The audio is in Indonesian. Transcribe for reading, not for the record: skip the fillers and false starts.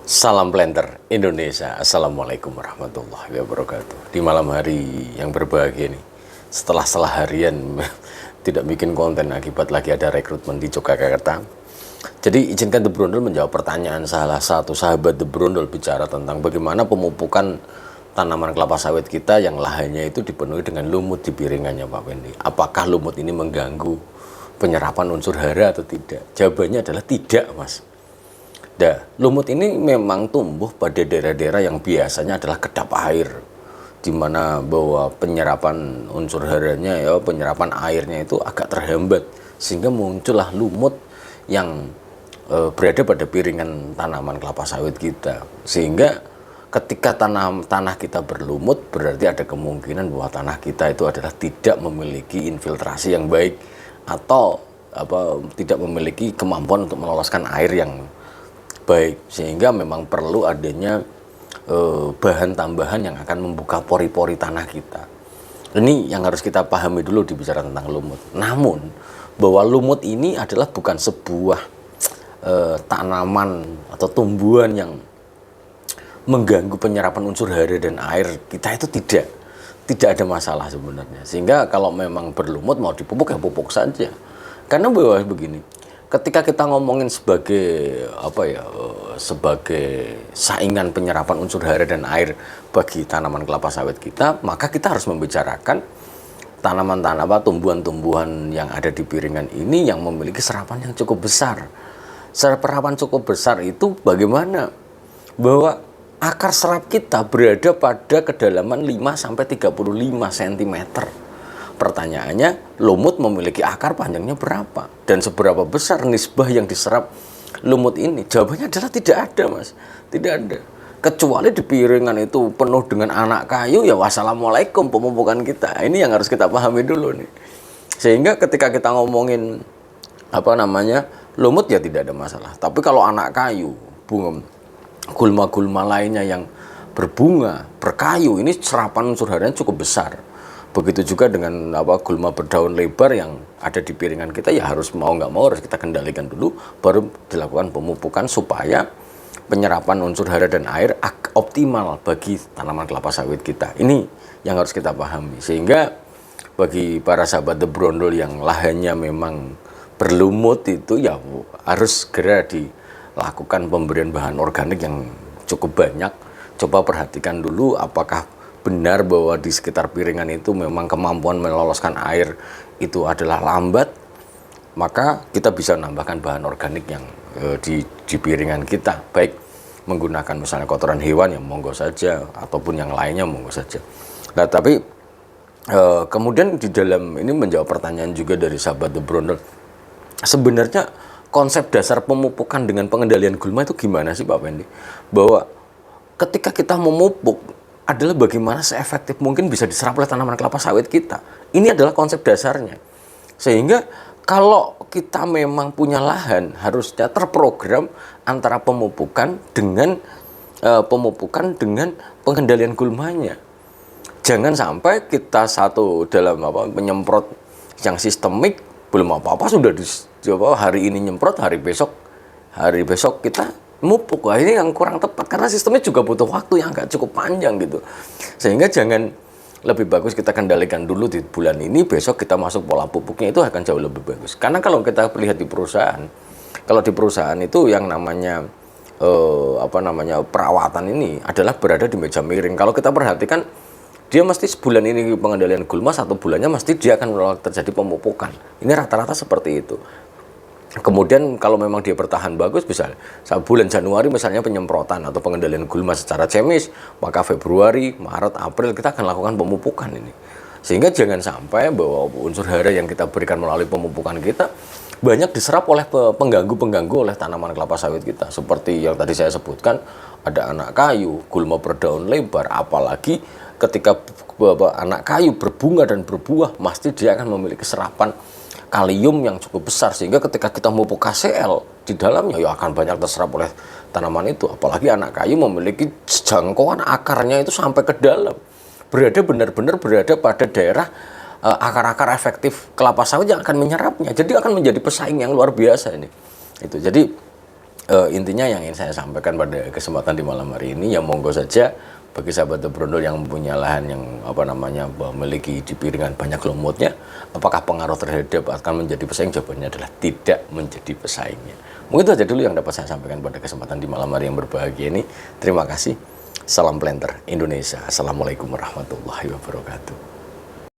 Salam Planter Indonesia. Assalamualaikum warahmatullahi wabarakatuh. Di malam hari yang berbahagia nih, setelah harian tidak bikin konten akibat lagi ada rekrutmen di Yogyakarta. Jadi izinkan The Brondol menjawab pertanyaan salah satu sahabat The Brondol bicara tentang bagaimana pemupukan tanaman kelapa sawit kita yang lahannya itu dipenuhi dengan lumut di piringannya, Pak Wendy. Apakah lumut ini mengganggu penyerapan unsur hara atau tidak? Jawabannya adalah tidak, Mas. Nah, lumut ini memang tumbuh pada daerah-daerah yang biasanya adalah kedap air, di mana bahwa penyerapan unsur haranya penyerapan airnya itu agak terhambat, sehingga muncullah lumut yang berada pada piringan tanaman kelapa sawit kita. Sehingga ketika tanah kita berlumut, berarti ada kemungkinan bahwa tanah kita itu adalah tidak memiliki infiltrasi yang baik atau tidak memiliki kemampuan untuk meloloskan air yang baik, sehingga memang perlu adanya bahan tambahan yang akan membuka pori-pori tanah kita. Ini yang harus kita pahami dulu di bicara tentang lumut. Namun bahwa lumut ini adalah bukan sebuah tanaman atau tumbuhan yang mengganggu penyerapan unsur hara dan air kita, itu tidak ada masalah sebenarnya. Sehingga kalau memang berlumut mau dipupuk ya pupuk saja. Karena bahwa begini, ketika kita ngomongin sebagai sebagai saingan penyerapan unsur hara dan air bagi tanaman kelapa sawit kita, maka kita harus membicarakan tanaman-tanaman, tumbuhan-tumbuhan yang ada di piringan ini yang memiliki serapan yang cukup besar. Serapan cukup besar itu bagaimana? Bahwa akar serap kita berada pada kedalaman 5-35 cm. Pertanyaannya, lumut memiliki akar panjangnya berapa? Dan seberapa besar nisbah yang diserap lumut ini? Jawabannya adalah tidak ada, Mas. Tidak ada. Kecuali di piringan itu penuh dengan anak kayu, ya wassalamualaikum pemupukan kita. Ini yang harus kita pahami dulu nih. Sehingga ketika kita ngomongin lumut ya tidak ada masalah. Tapi kalau anak kayu, bunga, gulma-gulma lainnya yang berbunga, berkayu, ini serapan unsur haranya cukup besar. Begitu juga dengan gulma berdaun lebar yang ada di piringan kita, ya harus mau nggak mau harus kita kendalikan dulu, baru dilakukan pemupukan supaya penyerapan unsur hara dan air optimal bagi tanaman kelapa sawit kita. Ini yang harus kita pahami. Sehingga bagi para sahabat The Brondol yang lahannya memang berlumut itu, ya harus segera dilakukan pemberian bahan organik yang cukup banyak. Coba perhatikan dulu apakah benar bahwa di sekitar piringan itu memang kemampuan meloloskan air itu adalah lambat, maka kita bisa menambahkan bahan organik yang di piringan kita, baik menggunakan misalnya kotoran hewan yang monggo saja, ataupun yang lainnya monggo saja. Nah, tapi kemudian di dalam ini menjawab pertanyaan juga dari sahabat The Brondol, sebenarnya konsep dasar pemupukan dengan pengendalian gulma itu gimana sih, Pak Wendy? Bahwa ketika kita memupuk adalah bagaimana seefektif mungkin bisa diserap oleh tanaman kelapa sawit kita. Ini adalah konsep dasarnya. Sehingga kalau kita memang punya lahan, harusnya terprogram antara pemupukan dengan pengendalian gulmanya. Jangan sampai kita dalam menyemprot yang sistemik, belum apa-apa sudah hari ini nyemprot, hari besok kita mupuk. Wah, ini yang kurang tepat, karena sistemnya juga butuh waktu yang agak cukup panjang gitu. Sehingga lebih bagus kita kendalikan dulu di bulan ini, besok kita masuk pola pupuknya, itu akan jauh lebih bagus. Karena kalau kita lihat di perusahaan, kalau di perusahaan itu yang namanya perawatan ini adalah berada di meja miring. Kalau kita perhatikan, dia mesti sebulan ini pengendalian gulma, 1 bulannya mesti dia akan terjadi pemupukan. Ini rata-rata seperti itu. Kemudian kalau memang dia bertahan bagus, bisa bulan Januari misalnya penyemprotan atau pengendalian gulma secara chemis, maka Februari, Maret, April kita akan lakukan pemupukan ini. Sehingga jangan sampai bahwa unsur hara yang kita berikan melalui pemupukan kita banyak diserap oleh pengganggu-pengganggu oleh tanaman kelapa sawit kita. Seperti yang tadi saya sebutkan, ada anak kayu, gulma berdaun lebar, apalagi ketika anak kayu berbunga dan berbuah, pasti dia akan memiliki serapan kalium yang cukup besar, sehingga ketika kita memupuk KCl di dalamnya ya akan banyak terserap oleh tanaman itu. Apalagi anak kayu memiliki jangkauan akarnya itu sampai ke dalam, benar-benar berada pada daerah akar-akar efektif kelapa sawit yang akan menyerapnya. Jadi akan menjadi pesaing yang luar biasa ini. Itu jadi intinya yang ingin saya sampaikan pada kesempatan di malam hari ini, ya monggo saja bagi sahabat The Brondol yang mempunyai lahan yang memiliki di piringan banyak lumutnya, apakah pengaruh terhadap akan menjadi pesaing? Jawabannya adalah tidak menjadi pesaingnya. Mungkin itu aja dulu yang dapat saya sampaikan pada kesempatan di malam hari yang berbahagia ini. Terima kasih. Salam planter Indonesia. Assalamualaikum warahmatullahi wabarakatuh.